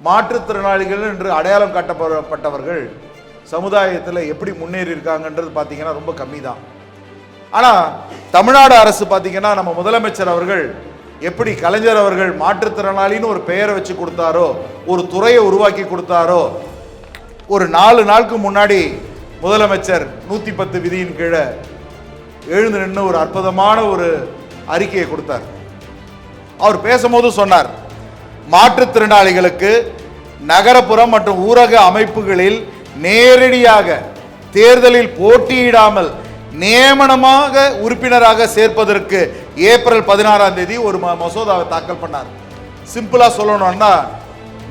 மாற்றுத்திறனாளிகள் என்று அடையாளம் காட்டப்பட்டவர்கள் சமுதாயத்தில் எப்படி முன்னேறி இருக்காங்கன்றது பார்த்தீங்கன்னா ரொம்ப கம்மி தான். ஆனால் தமிழ்நாடு அரசு பார்த்தீங்கன்னா நம்ம முதலமைச்சர் அவர்கள் எப்படி கலைஞர் அவர்கள் மாற்றுத்திறனாளின்னு ஒரு பெயரை வச்சு கொடுத்தாரோ, ஒரு துறையை உருவாக்கி கொடுத்தாரோ, ஒரு 4 நாளுக்கு முன்னாடி முதலமைச்சர் 110 விதியின் கீழே எழுந்து நின்று ஒரு அற்புதமான ஒரு அறிக்கையை கொடுத்தார். அவர் பேசும்போது சொன்னார், மாற்றுத்திறனாளிகளுக்கு நகரப்புறம் மற்றும் ஊரக அமைப்புகளில் நேரடியாக தேர்தலில் போட்டியிடாமல் நியமனமாக உறுப்பினராக சேர்ப்பதற்கு ஏப்ரல் 16ஆம் தேதி ஒரு மசோதாவை தாக்கல் பண்ணார். சிம்பிளா சொல்லணும்னா,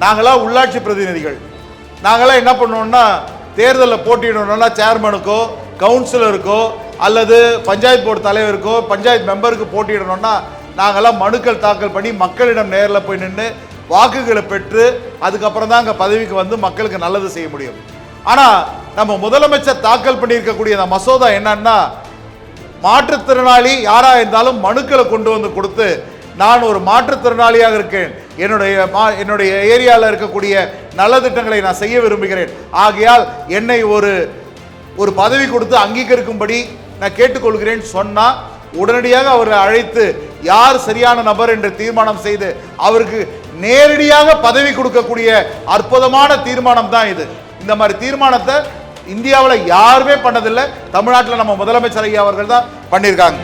நாங்களாம் உள்ளாட்சி பிரதிநிதிகள், நாங்களாம் என்ன பண்ணுவோம்னா தேர்தலில் போட்டியிடணும்னா சேர்மனுக்கோ கவுன்சிலருக்கோ அல்லது பஞ்சாயத்து போர்டு தலைவருக்கோ பஞ்சாயத்து மெம்பருக்கு போட்டியிடணும்னா நாங்களாம் மனுக்கள் தாக்கல் பண்ணி மக்களிடம் நேரில் போய் நின்று வாக்குகளை பெற்று அதுக்கப்புறம் தான் அங்கே பதவிக்கு வந்து மக்களுக்கு நல்லது செய்ய முடியும். ஆனால் நம்ம முதலமைச்சர் தாக்கல் பண்ணியிருக்கக்கூடிய அந்த மசோதா என்னன்னா, மாற்றுத்திறனாளி யாராக இருந்தாலும் மனுக்களை கொண்டு வந்து கொடுத்து, நான் ஒரு மாற்றுத்திறனாளியாக இருக்கேன், என்னுடைய ஏரியாவில் இருக்கக்கூடிய நலத்திட்டங்களை நான் செய்ய விரும்புகிறேன், ஆகையால் என்னை ஒரு பதவி கொடுத்து அங்கீகரிக்கும்படி நான் கேட்டுக்கொள்கிறேன் சொன்னா உடனடியாக அவரை அழைத்து யார் சரியான நபர் என்று தீர்மானம் செய்து அவருக்கு நேரடியாக பதவி கொடுக்கக்கூடிய அற்புதமான தீர்மானம் தான் இது. இந்த மாதிரி தீர்மானத்தை இந்தியாவில் யாருமே பண்ணதில்லை, தமிழ்நாட்டில் நம்ம முதலமைச்சர் ஐயா அவர்கள் தான் பண்ணியிருக்காங்க.